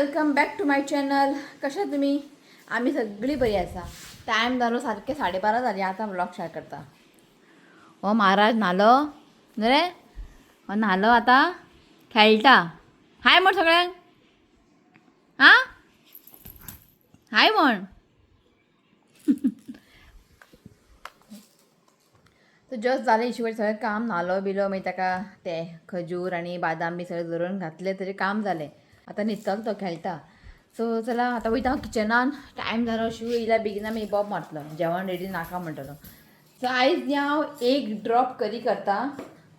Welcome back to my channel. कशा तुम्ही? आम्ही सगळी बरी आसा. टायम जालो सारखे 12:30 झाली. आता ब्लॉग स्टार्ट करता. हो महाराज नालो रे. हो नालो आता खेळटा. हाय म्हण सगळ्यांक. हां हाय म्हण. तर जस्ट जालें इशूवर सगळें काम नालो बिलो मागीर ताका ते खजूर आनी बादाम बी सगळें धरून घातले तरी काम जालें. आतां न्हिदतलो तो खेळटा. सो चला आतां वयता हांव किचनान. टायम जालो शू येयल्या बेगिना मागीर बॉब मारतलो जेवण रेडी नाका म्हणटलो. सो आयज न्ही हांव एक ड्रॉप करी करता.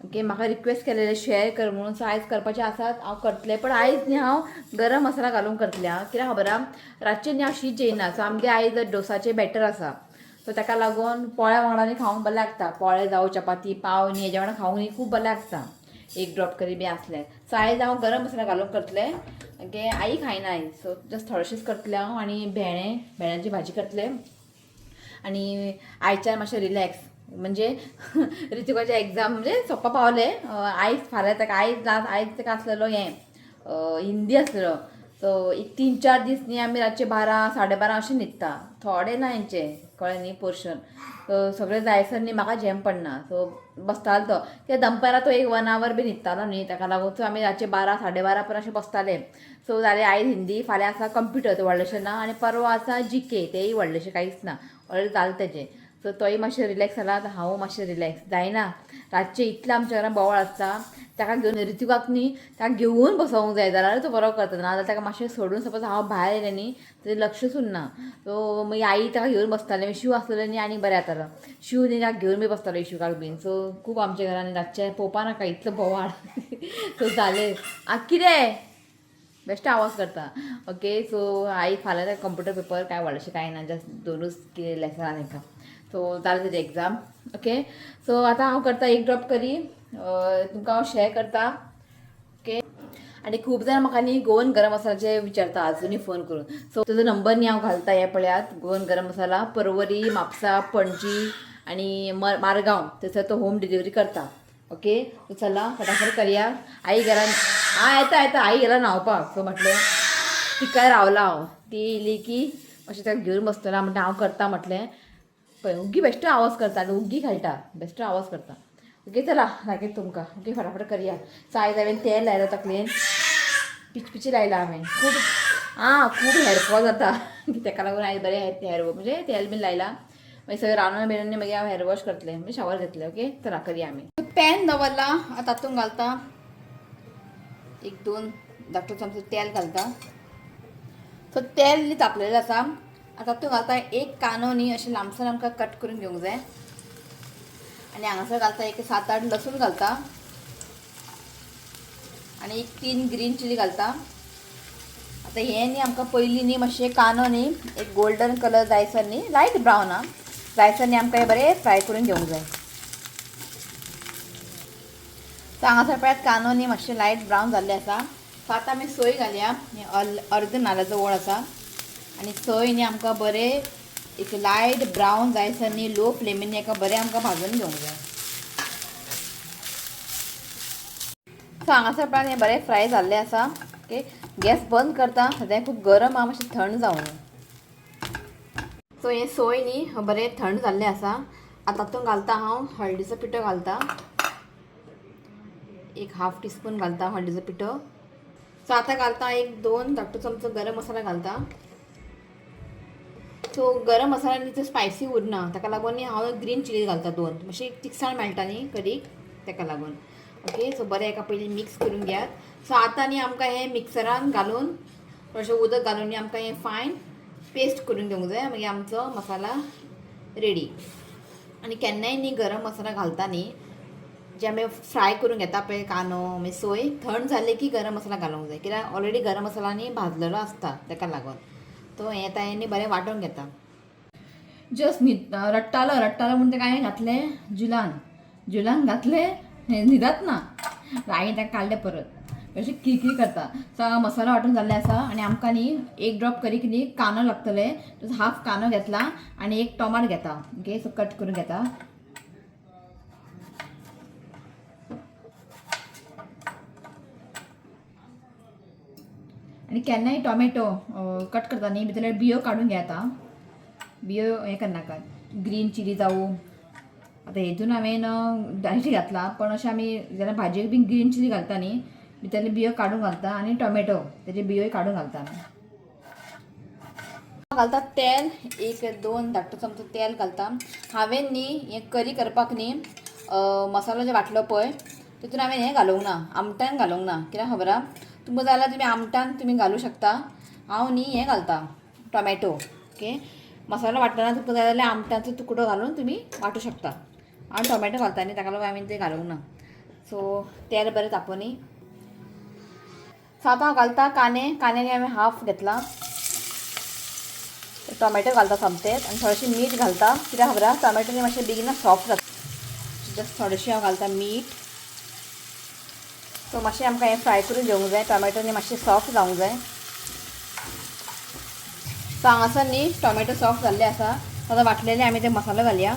ओके, म्हाका रिक्वेस्ट केलेले शेअर कर म्हणून. सो आयज करपाचें आसात हांव करतलें. पण आयज न्ही हांव गरम मसाला घालून करतलें. हांव कित्याक खबर आहा, रातचें न्ही हांव शीत जेयना. सो आमगे आयज डोसाचें बॅटर आसा. सो ताका लागून पोळ्या वांगडा न्ही खावंक बरें लागता. पोळे जावं चपाती पाव न्ही हेज्या वांगडा खावंक न्ही खूब बरें लागता एक ड्रॉप करी बी आसलें. सो आयज हांव गरम मसाला घालून करतलें. ओके, आई खायना आयज. सो जस्ट थोडेंशेंच करतलें हांव. आनी भेंड्यांची भाजी करतलें. आनी आयच्यान मातशें रिलॅक्स म्हणजे रितिकाचें एग्जाम म्हणजे सोंपा पावले. आयज फाल्यां ताका आयज ताका आसलेलो हें हिंदी आसलेलो. सो एक 3-4 दीस न्ही आमी रातचे 12-12:30 अशें न्हिदता. थोडें ना हेंचें कळ्ळें न्ही पोर्शन. सो सगळें जायसर न्ही म्हाका झेम पडना. सो बसतालो तो कित्याक दनपारां तो एक 1 hour बी न्हिदतालो न्ही. ताका लागून सो आमी रातचे 12-12:30 पर्यंत अशें बसताले. सो जालें आयज हिंदी, फाल्यां आसा कंप्युटर तें व्हडलेशें ना. आनी परवा आसा GK तेंय व्हडलेशें कांयच ना. ऑलरेडी जालें तेजें. सो तोय मातशें रिलॅक्स जाला. आतां हांव मातशें रिलॅक्स जायना. रातचें इतलें आमच्या घरान बोवाळ आसता. ताका घेवन रितिकाक न्ही ताका घेवन बसोंक जाय जाल्यार तो बरो करता. नाजाल्यार ताका मातशें सोडून सपोज हांव भायर येलें न्ही तेजें लक्षच उरना. सो मागीर आई ताका घेवन बसतालें. शू आसलेलें न्ही आनी बरें जातालो. शू न्ही ताका घेवन बी बसतालो इशूकाक बीन. सो खूब आमच्या घरान रातचें पळोवपा नाका इतलो बोवाळ. सो जालें. कितें बेश्टो आवाज करता. ओके, सो आई फाल्यां ताका कंप्युटर पेपर कांय व्हडलेशें कांय ना. जस्ट 2च कितें लेसनां ताका. सो जालें तेजें एग्जाम. ओके, सो आतां हांव करता एक ड्रॉप करी. तुमकां हांव शेअर करता. ओके, आनी खूब जाण म्हाका न्ही गोवन गरम मसालाचे विचारता आजुनी फोन करून. सो तेजो नंबर न्ही हांव घालता हे पळयात. गोवन गरम मसाला पर्वरी, म्हापसा, पणजी आनी मारगांव थंयसर तो होम डिलिव्हरी करता. ओके, सो चला फटाफट करया. आई घरान येता आई गेला न्हांवपाक. सो म्हटलें तिकाय रावला हांव. ती येयली की अशें ताका घेवन बसतना म्हणटा हांव करता म्हटलें. पळय उग्गी बेश्टो आवाज करता आनी उग्गी खेळटा. बेश्टो आवाज करता. ओके चला दाखयता तुमकां. ओके, फटाफट करया. सो आयज हांवें तेल लायलो तकलेन. पिचपिची लायला हांवें खूब. खूब हेअरफॉल जाता. ताका लागून आयज बरें हेअर म्हणजे तेल बीन लायला. मागीर सगळें रांदून बिनून मागीर हांव हेअर वॉश करतलें म्हणजे शावर घेतलें. ओके चला करया आमी. पॅन दवरला. आतां तातूंत घालता 1-2 धाकटो चमचो तेल घालता. सो तेल न्ही तापलेलें आसा. आतां तातूंत घालता एक कांदो न्ही अशें लांबसर आमकां कट करून घेवंक जाय. आनी हांगासर घालता एक 7-8 लसूण घालता. आनी एक 3 ग्रीन चिली घालता. आतां हें न्ही आमकां पयलीं न्ही मातशें कांदो न्ही एक गोल्डन कलर जायसर न्ही लायट ब्रावन जायसर न्ही आमकां हें बरें फ्राय करून घेवंक जाय. सो हांगासर पळयात कांदो न्ही मातशें लायट ब्रावन जाल्लें आसा. सो आतां आमी सोय घालया. अर्द नाल्लाचो वळ आसा. आनी सोय न्ही आमकां बरें एक लायट ब्रावन जायसर न्ही लो फ्लेमीन न्ही एका बरें आमकां भाजून घेवंक जाय. सो हांगासर पळयात हें बरें फ्राय जाल्लें आसा. ओके, गॅस बंद करता. सद्या खूब गरम आहा, मातशें थंड जावं. सो हें सोय न्ही बरें थंड जाल्लें आसा. आतां तातूंत घालता हांव हळदीचो पिठो घालता. एक 1/2 टीस्पून घालता हळदीचो पिठो. सो आतां घालता 1-2 धाकटो चमचो गरम मसाला घालता. सो गरम मसाला न्ही तो स्पायसी उरना. ताका लागून न्ही हांव ग्रीन चिली घालता 2. मातशी तिखसाण मेळटा न्ही कढीक ताका लागून. ओके, सो बरें एका पयलीं मिक्स करून घेयात. सो आतां न्ही आमकां हें मिक्सरान घालून थोडेंशें उदक घालून न्ही आमकां हें फायन पेस्ट करून घेवंक जाय. मागीर आमचो मसाला रेडी. आनी केन्नाय न्ही गरम मसाला घालता न्ही जे आमी फ्राय करून घेता पळय कांदो मागीर सोय थंड जालें की गरम मसाला घालूंक जाय. कित्याक ऑलरेडी गरम मसाला न्ही भाजलेलो आसता ताका लागून. तो हें आतां हें न्ही बरें वांटून घेता. जस्ट रट्टालो म्हणून ताका हांवें घातलें जुलान घातलें न्हिदत ना. हांवें ताका काडलें परत अशें किरकिर करता. सो मसाला वांटून जाल्लें आसा. आनी आमकां न्ही एक ड्रॉप करीक न्ही कांदो लागतले. हाफ कांदो घेतला आनी एक टोमाट घेता. ओके, सो कट करून घेता. आनी केन्नाय टॉमॅटो कट करता न्ही भितरले बियो काडून घेता. बियो हें करनाका. ग्रीन चिली जावं आतां हेतून हांवें डायरेक्ट घातला, पण अशें आमी जेन्ना भाजयेक बी ग्रीन चिली घालता न्ही भितरले बियो काडून घालता आनी टॉमॅटो तेजे बियोय काडून घालता आमी. घालता तेल, एक 2 धाकटो चमचो तेल घालता. हांवें न्ही हें करी करपाक न्ही मसालो जे वांटलो पळय तितून हांवें हें घालूंक ना, आमटान घालूंक ना. कित्याक खबर आहा, तुमकां जाय जाल्यार तुमी आमटान तुमी घालूं शकता. हांव न्ही हें घालता टॉमॅटो. ओके, मसालो वांटतना तुमकां जाय जाल्यार आमटाचो तुकडो घालून तुमी वांटूं शकता. हांव टॉमॅटो घालता न्ही ताका लागून हांवें तें घालूंक ना. सो तेल बरें तापोवनी. सो आतां हांव घालता कांद्यानी हांवें हाफ घेतला. टॉमॅटो घालता सोमतेच आनी थोडेंशें मीठ घालता. कित्याक खबर आहा, टॉमॅटो न्ही मातशें बेगीन सॉफ्ट जाता. जस्ट थोडेंशें हांव घालता मीठ. सो मातशें आमकां हें फ्राय करून घेवंक जाय. टॉमॅटो न्ही मातशें सॉफ्ट जावंक जाय. सो हांगासर न्ही टॉमॅटो सॉफ्ट जाल्ले आसा. आतां वांटलेले आमी ते मसालो घालया.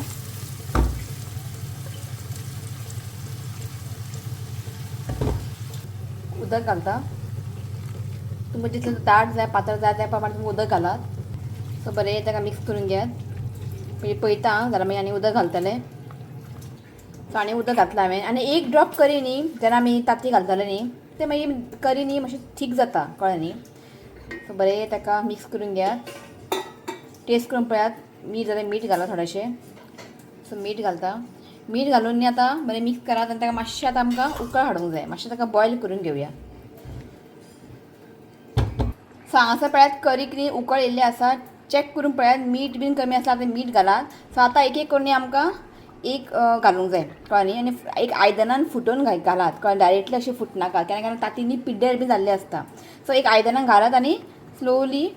उदक घालता. तुमकां जितलें दाट जाय पातळ जाय त्या प्रमाणे तुमी उदक घालात. सो बरें ताका मिक्स करून घेयात. मागीर पळयता जाल्यार मागीर आनी उदक घालतलें. सो आनी उदक घातलें हांवें आनी एक ड्रॉप करी न्ही जेन्ना आमी तांती घालतले न्ही ते मागीर करी न्ही मातशी थीक जाता, कळ्ळें न्ही. सो बरें ताका मिक्स करून घेयात. टेस्ट करून पळयात. मीठ जाल्यार मीठ घाला थोडेंशें. सो मीठ घालता. मीठ घालून न्ही आतां बरें मिक्स करात आनी ताका मातशें आतां आमकां उकळ हाडूंक जाय. मातशें ताका बॉयल करून घेवया. सो हांगासर पळयात करीक न्ही उकळ येयल्ली आसा. चॅक करून पळयात मीठ बीन कमी आसल्यार आतां मीठ घालात. सो आतां एक एक करून आमकां एक घालूंक जाय, कळ्ळें न्ही. आनी एक आयदनान फुटोवन घालात, कळ्ळें. डायरेक्टली अशें फुटनाका केन्ना तांतींनी पिड्ड्यार बी जाल्ले आसता. सो एक आयदनान घालात आनी स्लोली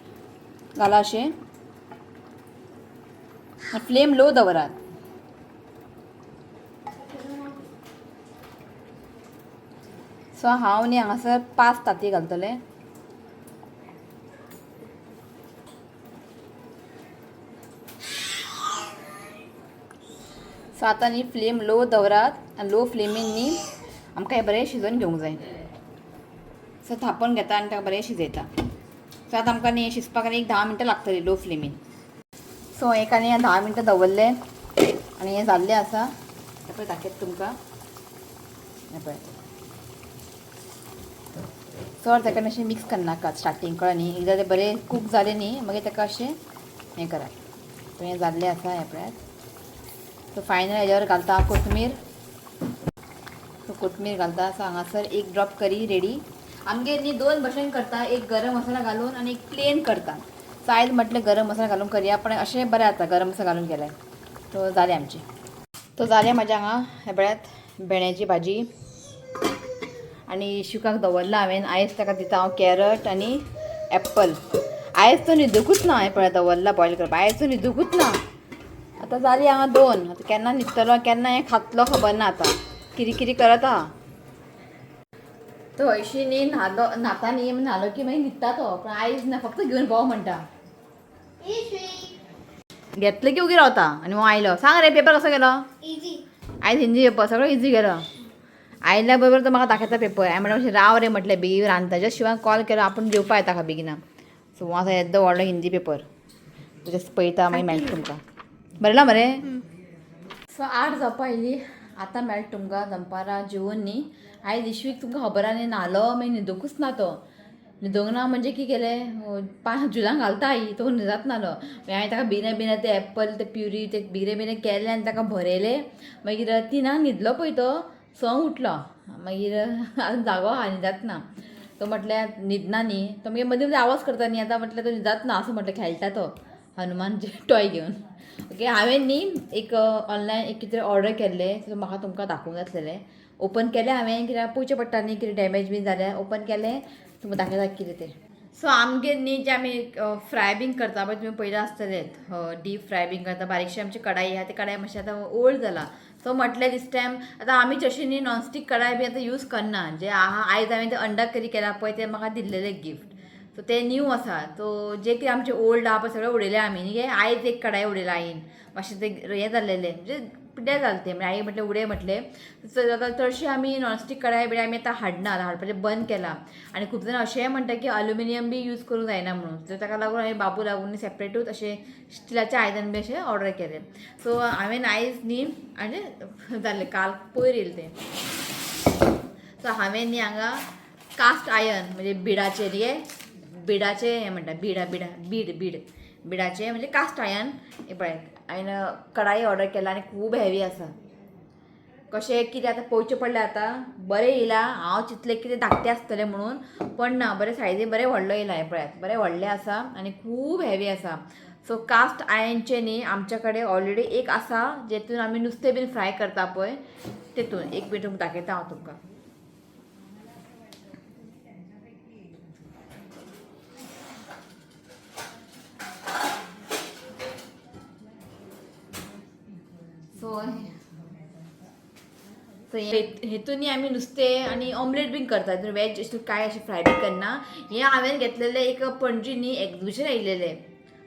घाला अशें. फ्लेम लो दवरात. सो हांव न्ही हांगासर 5 तांती घालतलें. सो आतां न्ही फ्लेम लो दवरात आनी लो फ्लेमीन न्ही आमकां हें बरें शिजोवन घेवंक जाय. सो थापोवन घेता आनी ताका बरें शिजयता. सो आतां आमकां न्ही शिजपाक आनी एक 10 मिनटां लागतलीं लो फ्लेमीन. सो एक आनी 10 मिनटां दवरलें आनी हें जाल्लें आसा. हें पळय दाखयता तुमकां. हें पळय चड ताका अशें मिक्स करनाकात स्टार्टींग, कळ्ळें न्ही. एकदां तें बरें कूक जालें न्ही मागीर ताका अशें हें करात. सो हें जाल्लें आसा. हें पळयात. सो फायनल हेज्यावर घालता कोथमीर. सो कोथमीर घालता. सो हांगासर एक ड्रॉप करी रेडी. आमगेर न्ही 2 भशेन करता, एक गरम मसाला घालून आनी एक प्लेन करता. सो आयज म्हटलें गरम मसाला घालून करया, पण अशें बरें जाता गरम मसाला घालून केल्यार. तो जालें आमचें. तो जालें म्हाज्या हांगा. हें पळयात भेंड्याची भाजी आनी शुकाक दवरला हांवें. आयज ताका दिता हांव कॅरट आनी एप्पल. आयज तो न्हिदूंकूच ना. हें पळय दवरला बॉयल करपाक. आयज तो न्हिदूंकूच ना. आतां जालीं हांगा 2. आतां केन्ना न्हिदतलो केन्ना हें खातलो खबर ना. आतां किरी किरी करत आहा तो. हयशी न्ही न्हाता न्ही न्हालो की मागीर न्हिदता तो. पण आयज ना फक्त घेवन भोंव म्हणटा. घेतलो की उगी रावता. आनी हो आयलो. सांग रे पेपर कसो गेलो. आयज हिंदी पेपर सगळो इजी गेलो. आयल्या बरोबर तो म्हाका दाखयता पेपर. हांवें म्हणलें मातशें राव रे म्हटलें बेगीन रांदताच्या शिवाय कॉल केलो आपूण जेवपा येता का बेगिना. सो हो आसा येदो व्हडलो हिंदी पेपर. जस्ट पळयता मागीर मेळटा तुमकां. बरयला मरे. सो 8 जावपा आयलीं. आतां मेळटा तुमकां दनपारां जेवून न्ही. आयज इशवीक तुमकां खबर आहा न्ही न्हालो मागीर न्हिदूंकूच ना तो. न्हिदूंक ना म्हणजे कितें केलें 5 जुलांक घालता आई तो न्हिदत नालो. मागीर हांवें ताका भिना ते एप्पल ते प्युरी ते भिरे केले आनी ताका भरयलें. मागीर 3 न्हिदलो पळय तो 6 उठलो. मागीर आतां जागो आहा न्हिदत ना. तो म्हटल्यार न्हिदना न्ही. तो मागीर मदीं मदीं आवाज करता न्ही. आतां म्हटल्यार तो न्हिदत ना असो म्हटलें खेळटा तो हनुमानचे टॉय घेवन. ओके, हांवें न्ही एक ऑनलायन एक कितें ऑर्डर केल्लें. सो म्हाका तुमकां दाखोवंक जाय आसलेलें. ओपन केलें हांवें कित्याक पळोवचें पडटा न्ही कितें डॅमेज बी जाल्यार. ओपन केलें तुमकां दाखयता कितें तें. सो आमगेर न्ही जे आमी फ्राय बीन करता पळय तुमी पयलें आसतलें डीप फ्राय बीन करता. बारीकशी आमची कडाई आहा ती कडाई मातशी आतां ओल्ड जाला. सो म्हटलें दिस टायम आतां आमी तशी न्ही नॉनस्टीक कडाई बी आतां यूज करना. जे आहा आयज हांवें तें अंडा करी केला पळय तें म्हाका दिल्लेलें गिफ्ट. सो तें न्यू आसा. सो जे कितें आमचें ओल्ड आहा पळय सगळें उडयलें आमी न्ही. आयज एक कडाई उडयला आईन. मातशें तें हें जाल्लेलें म्हणजे पिड्ड्यार जालते म्हणजे आई म्हटले उडे म्हटले चडशे आमी नॉनस्टिक कढाई बिडाई आमी आतां हाडपाचें बंद केलां आनी खूब जाण अशेंय म्हणटा की अल्युमिनियम बी यूज करूंक जायना म्हणून तर ताका लागून हांवें बाबू लागून सेपरेटूच अशें स्टिलाचें आयदन बी अशें ऑर्डर केलें सो हांवें आयज न्ही म्हणजे जालें काल पयर येयलें तें सो हांवें न्ही हांगा कास्ट आयर्न म्हणजे बिडाचेर बिडाचें हें म्हणटा बिडाचें म्हणजे कास्ट आयर्न हें पळय हांवें कढाई ऑर्डर केला आनी खूब हेवी आसा कशें कितें आतां पळोवचें पडलें आतां बरें येयलां हांव चिंतलें कितें धाकटें आसतलें म्हणून पण ना बरें सायजीन बरें व्हडलो येयलां हें पळयात बरें व्हडलें आसा आनी खूब हेवी आसा सो कास्ट आयर्नचें न्ही आमच्या कडेन ऑलरेडी एक आसा जेतून आमी नुस्तें बीन फ्राय करता पळय तेतून एक मिनट दाखयता हांव तुमकां सो हेतून आमी नुस्तें आनी ऑमलेट बीन करता हितून वेज अशें कांय अशें फ्राय बी करना हें हांवें घेतलेलें एक पणजी न्ही एक्झिबिशन येयलेलें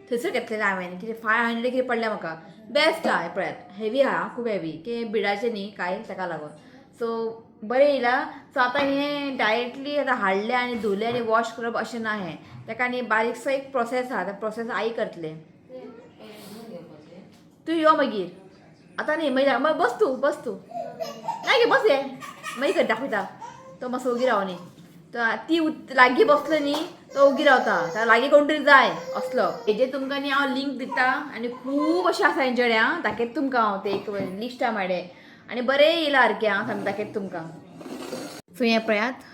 थंयसर घेतलेलें हांवें कितें 500 कितें पडलें म्हाका बेस्ट आहा पळयात हेवी आहा खूब हेवी की बिडाचें न्ही कांय ताका लागून सो बरें येयलां सो आतां हें डायरेक्टली आतां हाडलें आनी धुलें आनी वॉश करप अशें ना हें ताका न्ही बारीकसो एक प्रोसेस आहा तो प्रोसेस आई करतलें तूं यो मागीर आतां न्ही मागीर बस तूं नाही गे बस ये मागीर कर दाखयता तो मातसो उगी राव न्ही तो ती लागीं बसलो न्ही तो उगी रावता ताका लागीं कोण तरी जाय असलो हेजेर तुमकां न्ही हांव लिंक दिता आनी खूब अशें आसा हेंचे कडेन हां दाखयता तुमकां हांव ते एक लिस्ट आहा म्हाडे आनी बरें येयलां सारकें हां सामकें दाखयता तुमकां सो हें पळयात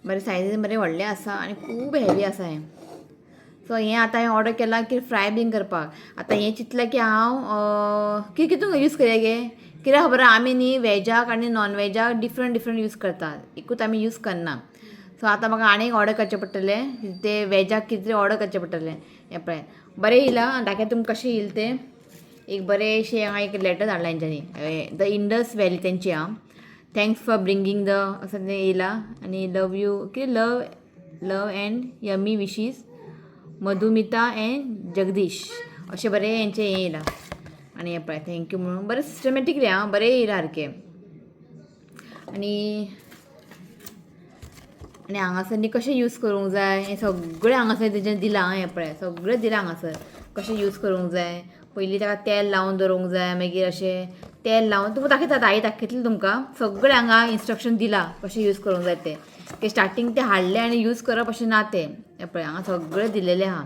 बरें सायजीन बरें व्हडलें आसा आनी खूब हेवी आसा हें सो हें आतां हांवें ऑर्डर केलां की फ्राय बीन करपाक आतां हें चिंतलें की हांव कितून यूज करया गे कित्याक खबर आमी न्ही वेजाक आनी नॉन वेजाक डिफरंट यूज करतात एकूच आमी यूज करना सो आतां म्हाका आनीक ऑर्डर करचें पडटलें तें वेजाक कितें तरी ऑर्डर करचें पडटलें हें पळय बरें येयलां दाखयता तुमकां कशें येयलें तें एक बरेंशें हांगा एक लेटर धाडलां तेंच्यांनी द इंडस व्हॅली तेंची हां थँक्स फॉर ब्रिंगींग द असं तें येयलां आनी लव यू कितें love and yummy wishes Madhumita and Jagdish अशें बरें हेंचें हें येयलां आनी हें पळय थँक्यू म्हणून बरें सिस्टमॅटीक रे हां बरें येयलां सारकें आनी हांगासर न्ही कशें यूज करूंक जाय हें सगळें हांगासर तेजें दिलां हें पळय सगळें दिलां हांगासर कशें यूज करूंक जाय पयलीं ताका तेल लावन दवरूंक जाय मागीर अशें तेल लावन तुमकां दाखयता आई दाखयतलें तुमकां सगळें हांगा इंस्ट्रक्शन दिलां कशें यूज करूंक जाय तें स्टार्टींग तें हाडलें आनी यूज करप अशें ना तें हें पळय हांगा सगळें दिलेलें आहा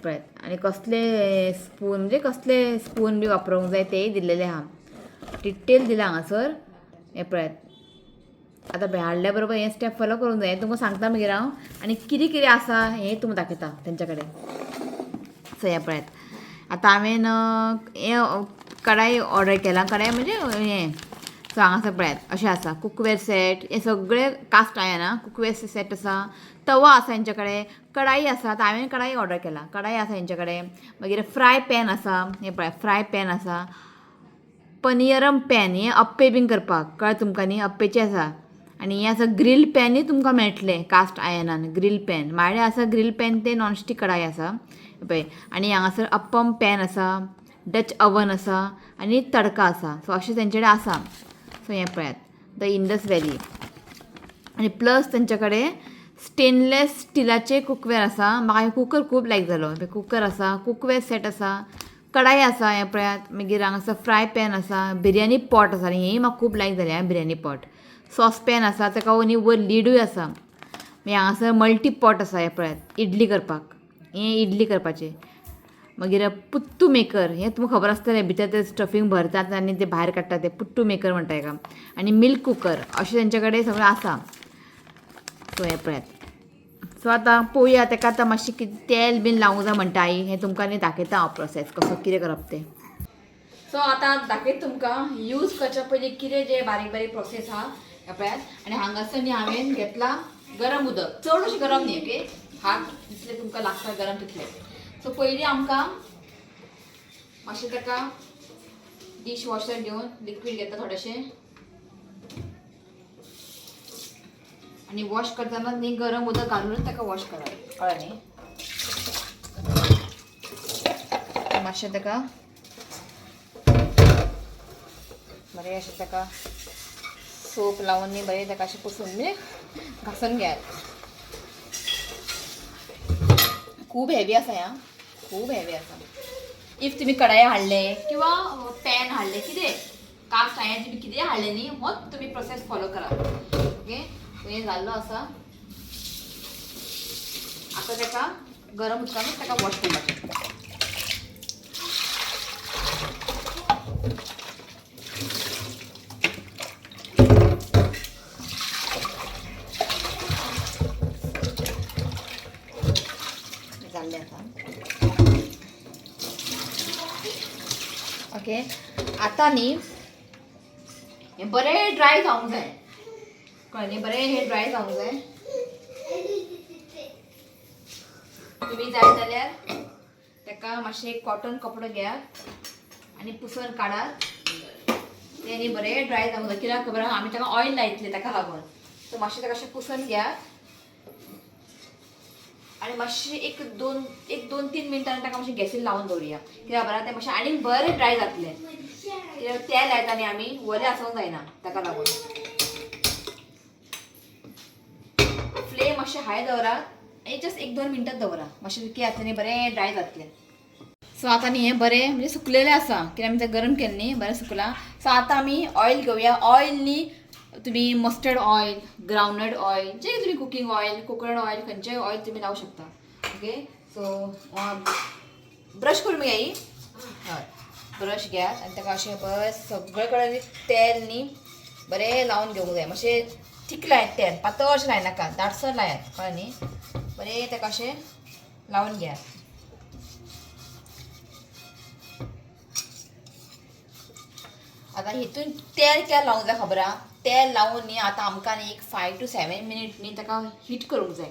पळयात आनी कसले स्पून म्हणजे कसले स्पून बी वापरूंक जाय तेय दिल्लेले आहा डिटेल दिला हांगासर हें पळयात आतां हाडल्या बरोबर हें स्टेप फॉलो करूंक जाय तुमकां सांगता मागीर हांव आनी कितें आसा हें तुमकां दाखयता तेंच्या कडेन सो हें पळयात आतां हांवें हें कढाई ऑर्डर केलां कढाई म्हणजे हें सो हांगासर पळयात अशें आसा कुकवेर सेट हे सगळें कास्ट आयर्न आं कुकवेर सेट आसा तवा आसा हेंचे कडेन कढाई आसा आतां हांवें कढाई ऑर्डर केला कढाई आसा हेंचे कडेन मागीर फ्राय पॅन आसा हें पळय फ्राय पॅन आसा पनियरम पॅन हें अप्पे बीन करपाक कळ्ळें तुमकां न्ही अप्पेचें आसा आनी हें आसा ग्रील पॅनूय तुमकां मेळटलें कास्ट आयर्नान ग्रील पॅन म्हाडे आसा ग्रील पॅन तें नॉनस्टीक कढाई आसा पळय आनी हांगासर अप्पम पॅन आसा डच अवन आसा आनी तडका आसा सो अशें तेंचे कडेन आसा सो हें पळयात द इंडस व्हॅली आनी प्लस तेंचे कडेन स्टेनलेस स्टिलाचे कुकवेर आसा म्हाका कुकर खूब लायक जालो कुकर आसा कुकवेर सेट आसा कढाई आसा हें पळयात मागीर हांगासर फ्राय पॅन आसा बिर्याणी पॉट आसा हेंय म्हाका खूब लायक जालें हां बिर्याणी पॉट सॉसपॅन आसा ताका न्ही वयर लिडूय आसा मागीर हांगासर मल्टी पॉट आसा हें पळयात इडली करपाक हें इडली करपाचें मागीर पुत्तू मेकर हें तुमकां खबर आसतलें भितर तें स्टफींग भरतात आनी तें भायर काडटात तें पुट्टू मेकर म्हणटा हेका आनी मिल्क कुकर अशें तेंचे कडेन सगळें आसा सो हें पळयात सो आतां पळोवया ताका आतां मातशें कितें तेल बीन लावूंक जाय म्हणटा आई हें तुमकां न्ही दाखयता हांव प्रोसेस कसो कितें करप तें सो आतां दाखयता तुमकां यूज करच्या पयलीं कितें जें बारीक बारीक प्रोसेस आहा हें पळयात आनी हांगासर न्ही हांवें घेतला गरम उदक चड अशें गरम न्ही ओके हात जितलें तुमकां लागता गरम तितलें सो पयलीं आमकां मातशें ताका डिश वॉशर घेवन लिक्वीड घेता थोडेशें आनी वॉश करतना न्ही गरम उदक घालूनच ताका वॉश करप कळ्ळें न्ही मातशें ताका बरें अशें ताका सोप लावन न्ही बरें ताका अशें पुसून म्हणजे घासून घेयात. खूब हेवी आसा ह्या, खूब हेवी आसा. इफ तुम्ही कढाई हाडले किंवा पॅन हाडले कितें कास्ट आयन तुम्ही कितें हाडले न्ही होच तुम्ही प्रोसेस फॉलो करा. ओके हें जाल्लो आसा. आतां ताका गरम उदकानूच ताका वॉश करपाचें. जाल्लें आसा. ओके आतां न्ही हें बरें ड्राय जावंक जाय. कळ्ळें बरें हें ड्राय जावंक जाय. तुम्ही जाय जाल्यार ताका मातशें कॉटन कपडो घेयात आनी पुसून काडात. तें न्ही बरें ड्राय जावंक जाय. कित्याक खबर आहा आमी ताका ऑयल लायतले ताका लागून. सो मातशें ताका अशें पुसून घेयात आनी मातशें एक दोन 3 मिनटांनी ताका मातशें गॅसीर लावन दवरया. कित्याक खबर आहा तें मातशें आनीक बरें ड्राय जातलें. कित्याक तेल लायता न्ही आमी वलें आसूंक जायना ताका लागून. फ्लेम मातशें हाय दवरात आनी जस्ट 1-2 मिनटां दवरा. मातशें कितें जातलें न्ही बरें ड्राय जातलें. सो आतां न्ही हें बरें म्हणजे सुकलेलें आसा कित्याक आमी तें गरम केलें न्ही बरें सुकलां. सो आतां आमी ऑयल घेवया. ऑयल न्ही तुम्ही मस्टर्ड ऑयल, ग्रावंडनट ऑयल, जे तुम्ही कुकिंग ऑयल, कोकोनट ऑयल खंयचेंय ऑयल तुम्ही लावू शकता. ओके सो ब्रश करून घ्या ही. हय ब्रश घेयात आनी ताका अशें बरें सगळे कडेन तेल न्ही बरें लावन घेवंक जाय. मातशें थीक लायात तेल, पातळ अशें लायनाका, दाटसर लायात. कळ्ळें न्ही. बरें ताका अशें लावन घेयात. आतां हितून तेल कित्याक लावंक जाय खबर आहा. तेल लावून न्ही आतां आमकां न्ही एक 5 to 7 मिनिट न्ही ताका हीट करूंक जाय.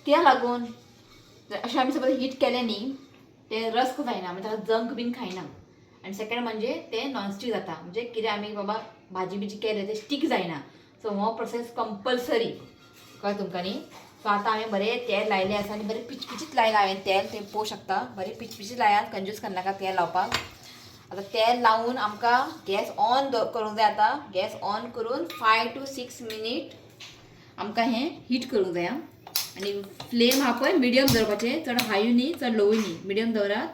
कित्याक लागून अशें आमी सपोज हीट केलें न्ही तें रस्क जायना म्हणजे ताका जंक बीन खायना. आनी सेकंड म्हणजे तें नॉनस्टीक जाता. म्हणजे कितें आमी बाबा भाजी बिजी केलें तें स्टीक जायना. सो हो प्रोसेस कंपल्सरी. कळ्ळें तुमकां न्ही. सो आतां हांवें बरें तेल लायलें आसा आनी बरें पिचपिचीत लायलां हांवें तेल. तें पळोवंक शकता बरें पिचपिचीत लायात. कंजूस करनाका तेल लावपाक. आतां तेल लावून आमकां गॅस ऑन करूंक जाय. आतां गॅस ऑन करून 5 to 6 मिनीट आमकां हें हीट करूंक जाय. आनी फ्लेम हा पळय मिडियम दवरपाचें. चड हायूय न्ही चड लोवूय न्ही मिडियम दवरात.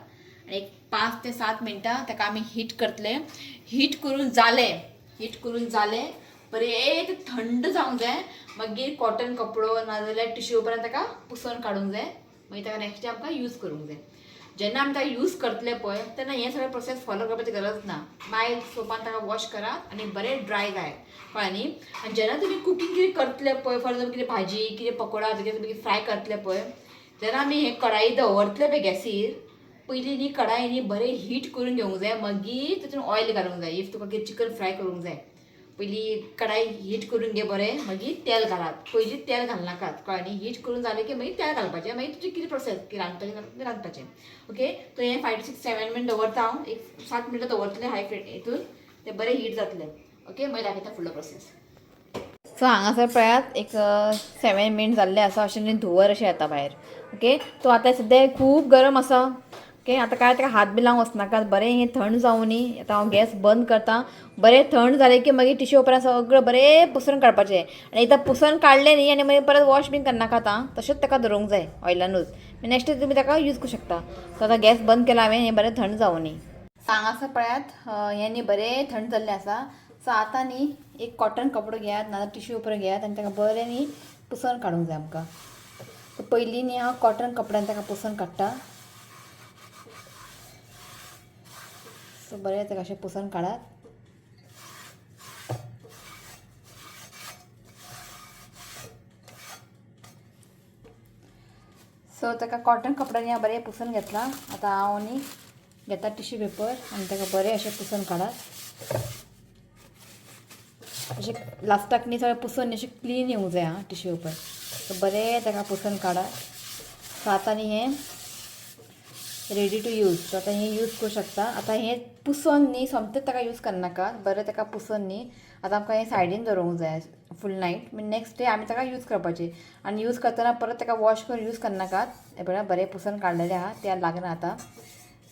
आनी एक 5 ते 7 मिनटां ताका आमी हीट करतले. हीट करून जालें बरें थंड जावंक जाय. मागीर कॉटन कपडो नाजाल्यार टिश्यू पेपरान ताका पुसून काडूंक जाय. मागीर ताका नेक्स्ट डे आमकां यूज करूंक जाय. जेन्ना आमी ताका यूज करतले पळय तेन्ना हें सगळें प्रोसेस फॉलो करपाची गरज ना. मायल्ड सोपान ताका वॉश करात आनी बरें ड्राय जाय. कळ्ळें न्ही. आनी जेन्ना तुमी कुकींग कितें करतले पळय फॉर एक्झाम्पल कितें भाजी कितें पकोडा कितें तुमी फ्राय करतले पळय जेन्ना आमी हें कढाई दवरतले पळय गॅसीर पयलीं न्ही कढाई न्ही बरें हीट करून घेवंक जाय. मागीर तितून ऑयल घालूंक जाय. इफ तुका कितें चिकन फ्राय करूंक जाय पयलीं कढाई हीट करून घे बरें मागीर तेल घालात. पयलीं तेल घालनाकात. कळ्ळें न्ही. हीट करून जालें की मागीर तेल घालपाचें. मागीर तुजें कितें प्रोसेस रांदपाचें रांदपाचें. ओके सो हें 5 to 7 मिनट दवरता हांव. एक 7 मिनटां दवरतलें हाय फ्लेम हितून तें बरें हीट जातलें. ओके मागीर दाखयता फुडलो प्रोसेस. सो हांगासर पळयात एक 7 मिनट जाल्ले आसा. अशें न्ही धुंवर अशें येता भायर. ओके सो आतां सद्या खूब गरम आसा. ओके आतां काय ताका हात बी लावंक वचनाकात. बरें हें थंड जावं न्ही. आतां हांव गॅस बंद करतां. बरें थंड जालें की मागीर टिश्यू पेपरान सगळें बरें पुसून काडपाचें. आनी एकदां पुसून काडलें न्ही आनी मागीर परत वॉश बीन करनाकात आं. तशेंच ताका दवरूंक जाय ऑयलानूच. नेक्स्ट डे तुमी ताका यूज करूंक शकता. सो आतां गॅस बंद केला हांवें. हें बरें थंड जावं न्ही. हांगासर पळयात हें न्ही बरें थंड जाल्लें आसा. सो आतां न्ही एक कॉटन कपडो घेयात नाजाल्यार टिश्यू पेपर घेयात आनी ताका बरें न्ही पुसून काडूंक जाय आमकां. सो पयलीं न्ही हांव कॉटन कपड्यान ताका पुसून काडटा. सो बरें ताका अशें पुसून काडात. सो ताका कॉटन कपड्यानी हांव बरें पुसून घेतलां. आतां हांव न्ही घेता टिश्यू पेपर आनी ताका बरें अशें पुसून काडात. अशें लास्टाक न्ही सगळें पुसून अशें क्लीन येवंक जाय आं टिश्यू पेपर. सो बरें ताका पुसून काडात. सो आतां न्ही हें रेडी टू यूज. सो आतां हें यूज करूं शकता. आतां हें पुसून न्ही सोमतेच ताका यूज करनाका. बरें ताका पुसून न्ही आतां आमकां हें सायडीन दवरूंक जाय फूल नायट. मागीर नेक्स्ट डे आमी ताका यूज करपाचें. आनी यूज करतना परत ताका वॉश करून यूज करनाकात. हें पळय बरें पुसून काडलेलें आहा तेल लागना आतां.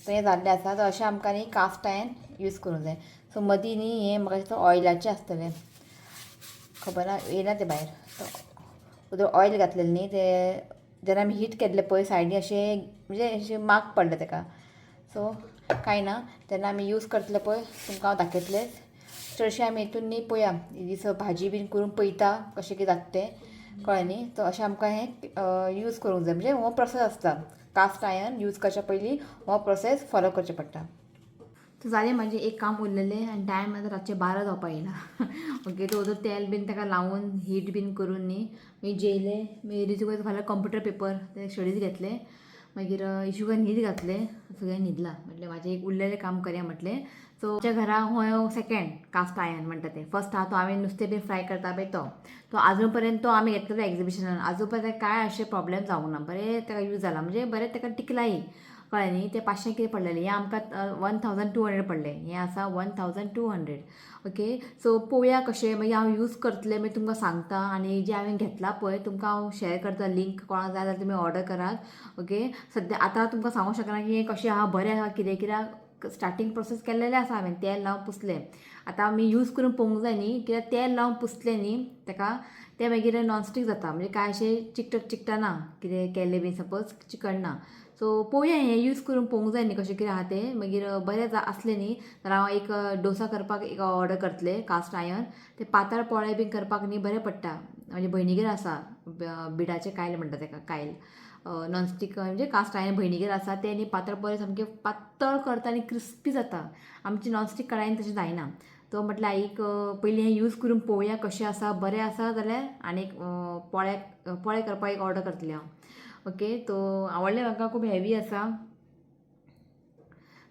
सो हें जाल्लें आसा. सो अशें आमकां न्ही कास्ट आयर्न यूज करूंक जाय. सो मदीं न्ही हें म्हाका दिसता ऑयलाचें आसतलें, खबर ना येना तें भायर. उदक ऑयल घातलेलें न्ही तें जेन्ना आमी हीट केल्लें पळय सायडीन अशें म्हणजे अशें माग पडलें ताका. सो कांय ना, जेन्ना आमी यूज करतले पळय तुमकां हांव दाखयतलें. चडशें आमी हितून न्ही पळया दिस भाजी बीन करून पळयता कशें कितें जाता तें कळ्ळें न्ही. तो अशें आमकां हें यूज करूंक जाय, म्हणजे हो प्रोसेस आसता. कास्ट आयर्न यूज करच्या पयलीं हो प्रोसेस फॉलो करचें पडटा. सो जालें म्हाजें एक काम उरलेलें आनी टायम आतां रातचे 12 जावपा येयला. ओके, तो तेल बीन ताका लावून हीट बीन करून न्ही मागीर जेयलें. मागीर रिजू फाल्यां कंप्युटर पेपर ते स्टडीज घेतले. मागीर इशूका न्हीद घातलें, सगळें न्हिदलां. म्हटलें म्हाजें एक उरलेलें काम करया म्हटलें. सो आमच्या घरा हो सेकंड कास्ट आयर्न म्हणटा तें. फर्स्ट आहा तो हांवें नुस्तें बीन फ्राय करता पळय तो आजून पर्यंत तो आमी घेतलेलो एक्झिबिशनान. आजून पर्यंत कांय अशें प्रॉब्लेम जावंक ना, बरें ताका यूज जाला, म्हणजे बरें ताका टिकलाय. कळ्ळें न्ही. तें 500 कितें पडलेलें, हें आमकां 1200 पडलें. हें आसा 1200. ओके, सो पळोवया कशें. मागीर हांव यूज करतलें मागीर तुमकां सांगता. आनी जें हांवें घेतलां पळय तुमकां हांव शेअर करता लिंक. कोणाक जाय जाल्यार तुमी ऑर्डर करात. ओके, सद्या आतां तुमकां सांगूं शकना की हें कशें आहा, बरें आहा कितें, कित्याक स्टार्टींग प्रोसेस केल्लेलें आसा हांवें. तेल लावन पुसलें. आतां आमी यूज करून पळोवंक जाय न्ही, कित्याक तेल लावन पुसलें न्ही ताका तें मागीर नॉनस्टीक जाता. म्हणजे कांय अशें चिकटना कितें केल्लें बी सपोज चिकटना. सो पळोवया हें यूज करून पळोवंक जाय न्ही कशें कितें आहा तें. मागीर बरें आसलें न्ही जाल्यार हांव एक डोसा करपाक एक ऑर्डर करतलें कास्ट आयर्न. ते पातळ पोळे बीन करपाक न्ही बरें पडटा. म्हणजे भयणीगेर आसा बिडाचें कायल म्हणटा ताका, कायल नॉनस्टीक म्हणजे कास्ट आयर्न भयणीगेर आसा. ते न्ही पातळ पोळे सामके पातळ करता आनी क्रिस्पी जाता. आमची नॉनस्टीक कडायेन तशें जायना. तो म्हटल्यार आईक पयलीं हें यूज करून पळोवया कशें आसा. बरें आसा जाल्यार आनीक पोळे करपाक एक ऑर्डर करतलें हांव. ओके, तो आवडलें म्हाका, खूब हेवी आसा.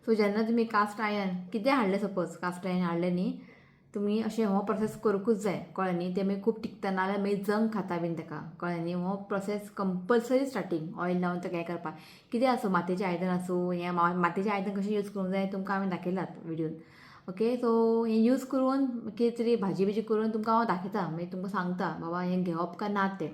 सो जेन्ना तुमी कास्ट आयर्न कितें हाडलें, सपोज कास्ट आयर्न हाडलें न्ही तुमी अशें हो प्रोसेस करूंकूच जाय. कळ्ळें न्ही. तें मागीर खूब टिकता, नाल्यार मागीर जंग खाता बीन ताका. कळ्ळें न्ही. हो प्रोसेस कंपलसरी स्टार्टींग ऑयल लावन ताका हें करपाक. कितें आसूं, मातयेचें आयदन आसूं, हें मातयेचें आयदन कशें यूज करूंक जाय तुमकां हांवें दाखयलात व्हिडिओन. ओके, सो हें यूज करून कितें तरी भाजी बिजी करून तुमकां हांव दाखयता. मागीर तुमकां सांगता बाबा हें घेवप काय ना तें.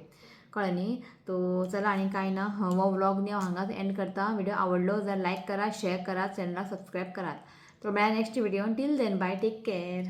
कळ्ळें न्ही. तो चला आनी कांय ना, हो व्लॉग न्ही हांव हांगाच एंड करता. व्हिडिओ आवडलो जाल्यार लायक करा, शेअर करा, चॅनलाक सबस्क्रायब करात. तो मेळ्या नेक्स्ट व्हिडिओन. Till then bye, take care.